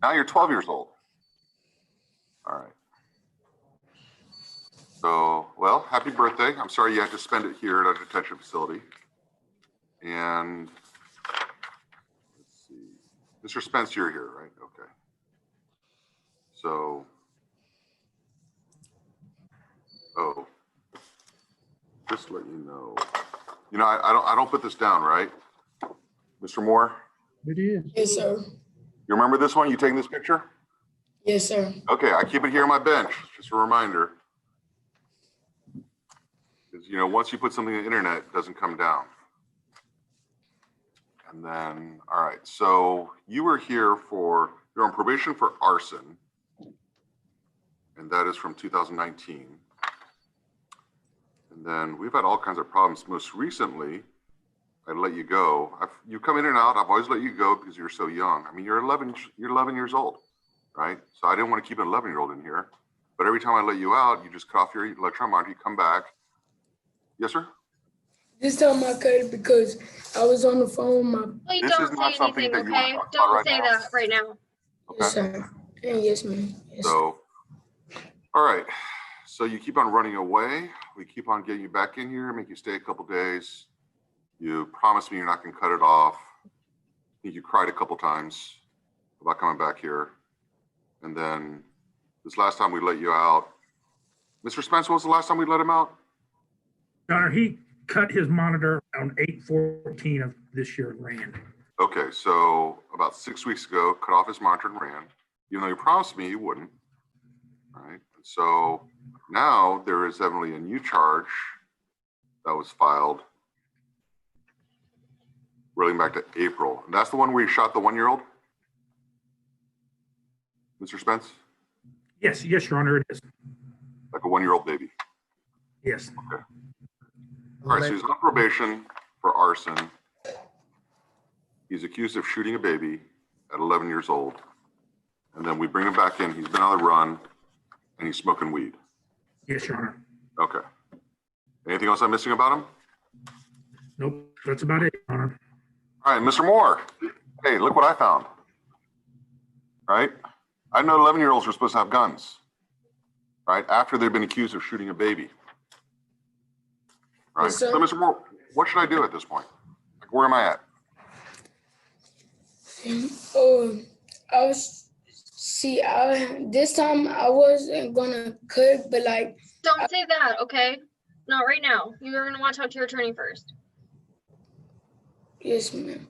Now you're 12 years old. All right. So, well, happy birthday. I'm sorry you had to spend it here at a detention facility. And let's see. Mr. Spence, you're here, right? Okay. So, oh, just to let you know. You know, I don't put this down, right? Mr. Moore? It is. Yes, sir. You remember this one? You taking this picture? Yes, sir. Okay, I keep it here on my bench, just a reminder. Because, you know, once you put something on the internet, it doesn't come down. And then, all right, so you were here for, you're on probation for arson. And that is from 2019. And then we've had all kinds of problems. Most recently, I let you go. You come in and out. I've always let you go because you're so young. I mean, you're 11 years old, right? So I didn't want to keep an 11-year-old in here. But every time I let you out, you just cut off your electron monitor, you come back. Yes, sir? This time I cut it because I was on the phone with my. Please This is don't not say something anything, that you okay? want to talk about Don't right say now. that right now. Yes, Okay. sir. And yes, ma'am. Yes, sir. So, all right. So you keep on running away. We keep on getting you back in here, make you stay a couple days. You promised me you're not going to cut it off. I think you cried a couple times about coming back here. And then this last time we let you out. Mr. Spence, when was the last time we let him out? Your Honor, he cut his monitor on 8/14 of this year and ran. Okay, so about 6 weeks ago, cut off his monitor and ran, even though you promised me you wouldn't. All right, so now there is evidently a new charge that was filed relating back to April. And that's the one where you shot the 1-year-old? Mr. Spence? Yes, Your Honor, it is. Like a 1-year-old baby? Yes. Okay. All right, so he's on probation for arson. He's accused of shooting a baby at 11 years old. And then we bring him back in. He's been on the run and he's smoking weed. Yes, Your Honor. Okay. Anything else I'm missing about him? Nope, that's about it, Your Honor. All right, Mr. Moore. Hey, look what I found. Right? I know 11-year-olds are supposed to have guns, right? After they've been accused of shooting a baby. Right? Yes, sir. So, Mr. Moore, what should I do at this point? Like, where am I at? This time I wasn't gonna cut, but like. Don't say that, okay? Not right now. You're gonna want to talk to your attorney first. Yes, ma'am.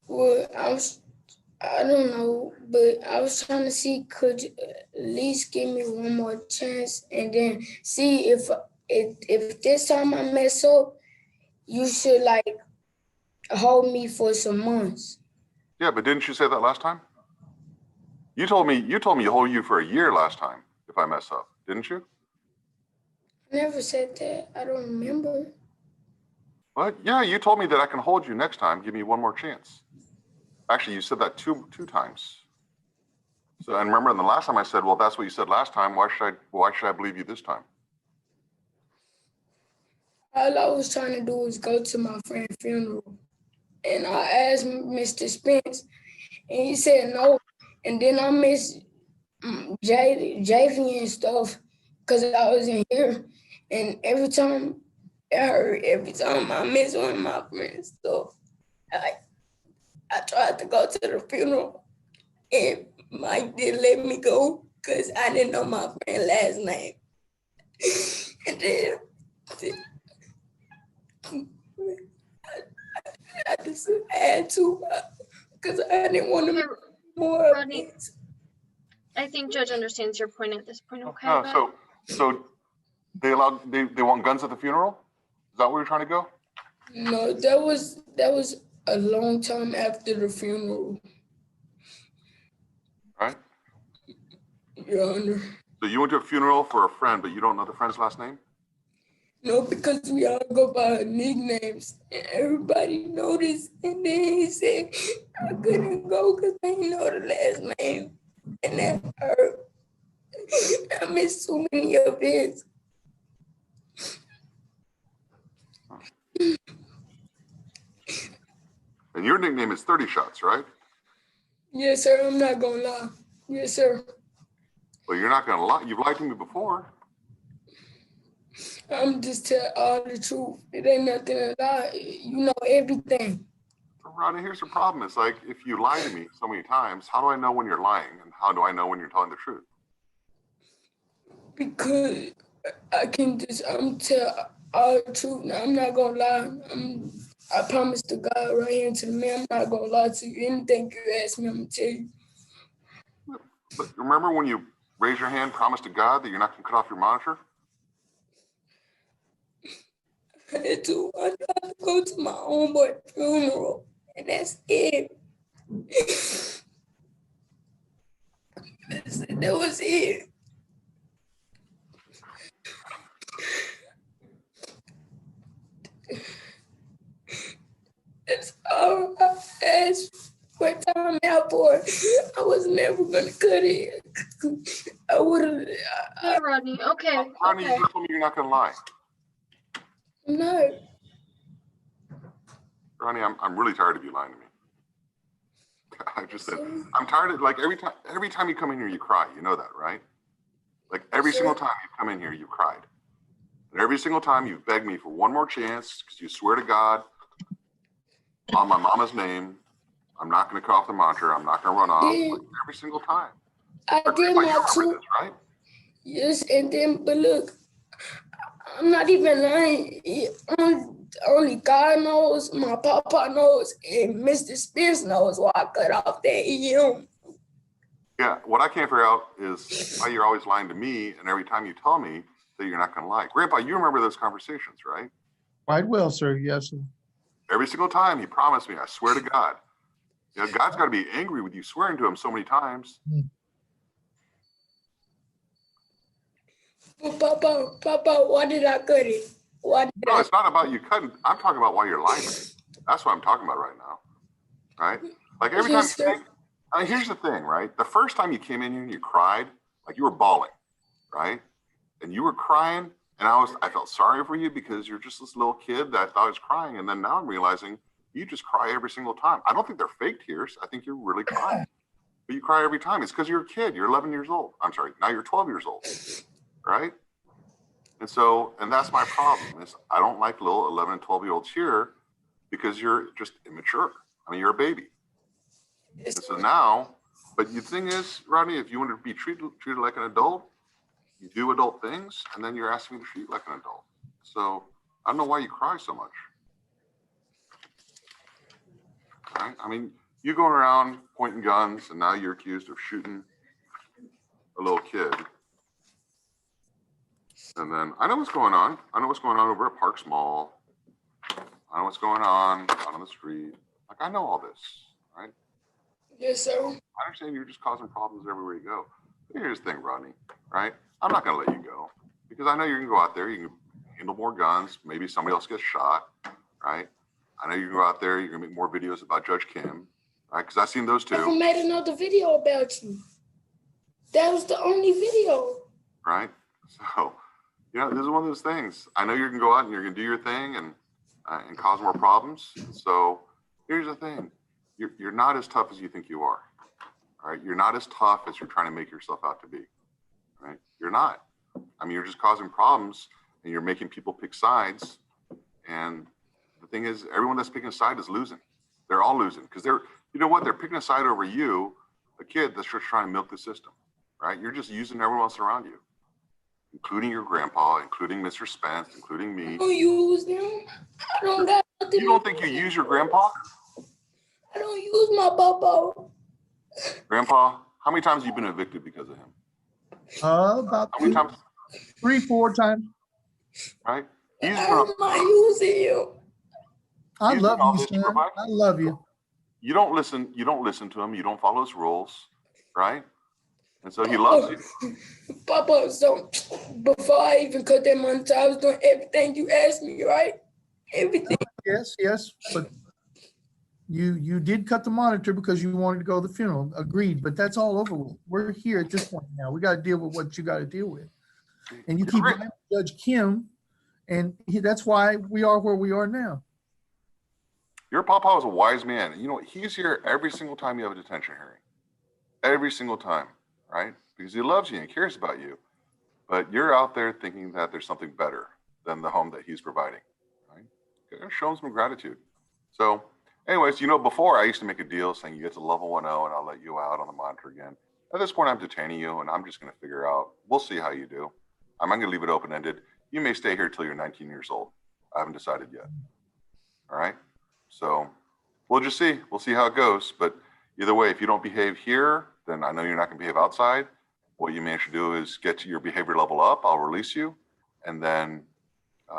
Well, I don't know, but I was trying to see, could you at least give me one more chance and then see if this time I mess up, you should like hold me for some months. Yeah, but didn't you say that last time? You told me you hold you for a year last time if I mess up, didn't you? I never said that. I don't remember. What? Yeah, you told me that I can hold you next time. Give me one more chance. Actually, you said that two times. So, and remember, the last time I said, well, that's what you said last time. Why should I believe you this time? All I was trying to do was go to my friend's funeral. And I asked Mr. Spence, and he said no. And then I missed JV and stuff because I was in here. And every time I miss one of my friends. So I tried to go to the funeral, and Mike didn't let me go because I didn't know my friend's last name. And then I just had to because I didn't want to make more Rodney, offense. I think Judge understands your point at this point, okay? So they want guns at the funeral? Is that where you're trying to go? No, that was a long time after the funeral, Right? Your Honor. So you went to a funeral for a friend, but you don't know the friend's last name? No, because we all go by nicknames and everybody noticed. And then he said I couldn't go because I didn't know the last name. And that hurt. I missed so many events. And your nickname is 30 Shots, right? Yes, sir. I'm not gonna lie. Yes, sir. Well, you're not gonna lie. You've lied to me before. I'm just telling all the truth. It ain't nothing to lie. You know everything. Rodney, here's the problem. It's like, if you lie to me so many times, how do I know when you're lying? And how do I know when you're telling the truth? Because I'm tell all the truth. Now, I'm not gonna lie. I promise to God right here to the man, I'm not gonna lie to you. Anything you ask me, I'm gonna tell you. But remember when you raise your hand, promise to God that you're not gonna cut off your monitor? I had to go to my own boy funeral, and that's it. That was it. That's all I asked for time out for. I was never gonna cut it. I would have. Hey, Rodney. Okay. Rodney, Okay. you just told me you're not gonna lie. No. Rodney, I'm really tired of you lying to me. I just said, I'm tired of, like, every time you come in here, you cry. You know that, right? Like, every single time you come in here, you cried. And every single time you've begged me for one more chance because you swear to God on my mama's name, I'm not going to cut off the monitor. I'm not going to run off. Like, every single time. I But did you my remember two. this, right? Yes, and then, but look, I'm not even lying. Only God knows, my papa knows, and Mr. Spence knows why I cut off that EM. Yeah, what I can't figure out is why you're always lying to me, and every time you tell me that you're not going to lie. Grandpa, you remember those conversations, right? Quite well, sir. Yes, sir. Every single time he promised me, I swear to God. You know, God's got to be angry with you swearing to him so many times. But Papa, why did I cut it? Why did No, I? it's not about you cutting. I'm talking about why you're lying to me. That's what I'm talking about right now, right? Like, every time Yes, you sir. think, here's the thing, right? The first time you came in here and you cried, like you were bawling, right? And you were crying, and I felt sorry for you because you're just this little kid that I thought was crying. And then now I'm realizing you just cry every single time. I don't think they're fake tears. I think you're really crying. But you cry every time. It's because you're a kid. You're 11 years old. I'm sorry. Now you're 12 years old, right? And that's my problem is I don't like little 11 and 12-year-olds here because you're just immature. I mean, you're a baby. And so now, but the thing is, Rodney, if you want to be treated like an adult, you do adult things, and then you're asking me to treat like an adult. So I don't know why you cry so much. Right? I mean, you going around pointing guns, and now you're accused of shooting a little kid. And then I know what's going on. I know what's going on over at Parks Mall. I know what's going on out on the street. Like, I know all this, right? Yes, sir. I understand you're just causing problems everywhere you go. But here's the thing, Rodney, right? I'm not going to let you go because I know you're going to go out there. You can handle more guns. Maybe somebody else gets shot, right? I know you can go out there. You're going to make more videos about Judge Kim, right? Because I've seen those I never too, made another video about you. That was the only video. right? So, you know, this is one of those things. I know you're going to go out and you're going to do your thing and cause more problems. So here's the thing. You're not as tough as you think you are, all right? You're not as tough as you're trying to make yourself out to be, right? You're not. I mean, you're just causing problems and you're making people pick sides. And the thing is, everyone that's picking a side is losing. They're all losing because you know what? They're picking a side over you, a kid that's just trying to milk the system, right? You're just using everyone else around you, including your grandpa, including Mr. Spence, including me. I don't use them. I don't got nothing. You don't think you use your grandpa? I don't use my papa. Grandpa, how many times have you been evicted because of him? About How many times, 3-4 times. right? He's I'm not using you. I He's love doing all you, this to son. provide I love you. You don't listen to him. You don't follow his rules, right? And so he loves you. Papa, so before I even cut that monitor, I was doing everything you asked me, right? Everything. Yes, but you did cut the monitor because you wanted to go to the funeral. Agreed, but that's all over with. We're here at this point now. We got to deal with what you got to deal with. And you keep blaming Judge Kim, and that's why we are where we are now. Your papa was a wise man. You know, he's here every single time you have a detention hearing. every single time, right? Because he loves you and cares about you. But you're out there thinking that there's something better than the home that he's providing, right? You gotta show him some gratitude. So anyways, before I used to make a deal saying you get to level 1-0 and I'll let you out on the monitor again. At this point, I'm detaining you and I'm just going to figure out, we'll see how you do. I'm not going to leave it open-ended. You may stay here till you're 19 years old. I haven't decided yet. All right. So we'll just see. We'll see how it goes. But either way, if you don't behave here, then I know you're not going to behave outside. What you manage to do is get to your behavior level up. I'll release you. And then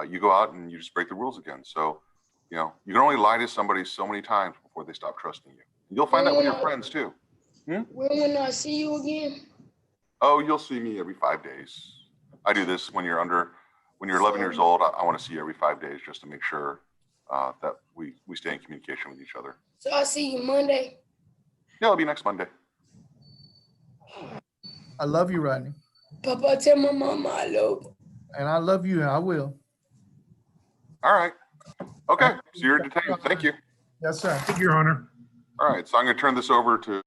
you go out and you just break the rules again. So, you can only lie to somebody so many times before they stop trusting you. You'll find that with your friends too. When I see you again? Oh, you'll see me every 5 days. I do this when you're 11 years old. I want to see you every 5 days just to make sure that we stay in communication with each other. So I see you Monday. Yeah, it'll be next Monday. I love you, Rodney. Papa, tell my mama I love her. And I love you, and I will. All right. Okay. So you're detained. Thank you. Yes, sir. Thank you, Your Honor. All right. So I'm going to turn this over to